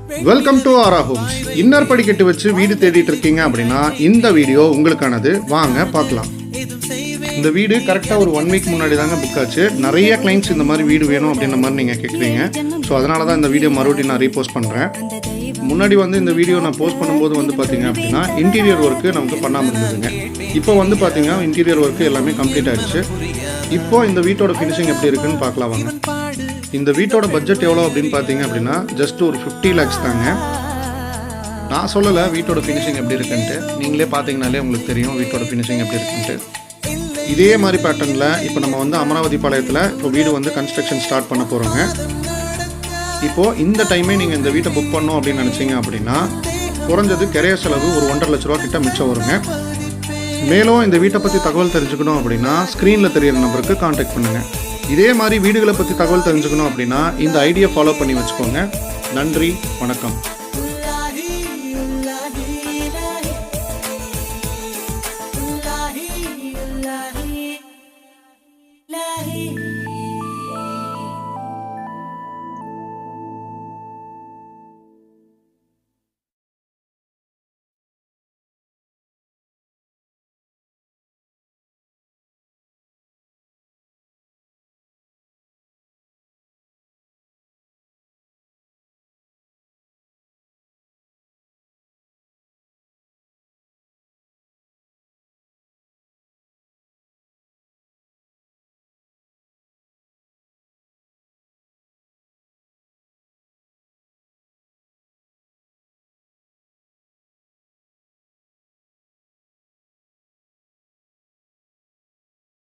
Welcome to ஆரா Holmes. Inner படிக்கட்டு வச்சு வீடு தேடிட்டு இருக்கீங்க அப்படின்னா இந்த வீடியோ உங்களுக்கானது. வாங்க பார்க்கலாம். இந்த வீடு கரெக்டாக ஒரு 1 வீக் முன்னாடி தாங்க புக் ஆச்சு. நிறைய கிளைண்ட்ஸ் இந்த மாதிரி வீடு வேணும் அப்படின்ற மாதிரி நீங்கள் கேட்குறீங்க. ஸோ அதனால தான் இந்த வீடியோ மறுபடியும் நான் ரீபோஸ்ட் பண்ணுறேன். முன்னாடி இந்த வீடியோ நான் போஸ்ட் பண்ணும்போது பார்த்தீங்க அப்படின்னா இன்டீரியர் ஒர்க்கு நமக்கு பண்ணாமல் இருந்ததுங்க. இப்போ பார்த்தீங்கன்னா இன்டீரியர் ஒர்க்கு எல்லாமே கம்ப்ளீட் ஆகிடுச்சு. இப்போ இந்த வீட்டோட ஃபினிஷிங் எப்படி இருக்குன்னு பார்க்கலாம் வாங்க. இந்த வீட்டோட பட்ஜெட் எவ்வளோ அப்படின்னு பார்த்தீங்க அப்படின்னா ஜஸ்ட் ஒரு 50 lakhs தாங்க. நான் சொல்லலை வீட்டோட ஃபினிஷிங் எப்படி இருக்குன்ட்டு. நீங்களே பார்த்தீங்கனாலே உங்களுக்கு தெரியும் வீட்டோட ஃபினிஷிங் எப்படி இருக்குன்ட்டு. இதே மாதிரி பேட்டர்னில் இப்போ நம்ம அமராவதி பாளையத்தில் இப்போ வீடு கன்ஸ்ட்ரக்ஷன் ஸ்டார்ட் பண்ண போகிறோங்க. இப்போது இந்த டைமே நீங்கள் இந்த வீட்டை புக் பண்ணோம் அப்படின்னு நினச்சிங்க அப்படின்னா குறைஞ்சது கிரைய செலவு ஒரு 1.5 லட்ச ரூபா கிட்ட மிச்சம் வருங்க. மேலும் இந்த வீட்டை பற்றி தகவல் தெரிஞ்சுக்கணும் அப்படின்னா ஸ்க்ரீனில் தெரியிற நம்பருக்கு கான்டாக்ட் பண்ணுங்கள். இதே மாதிரி வீடுகளை பற்றி தகவல் தெரிஞ்சுக்கணும் அப்படின்னா இந்த ஐடியா ஃபாலோ பண்ணி வச்சுக்கோங்க. நன்றி, வணக்கம்.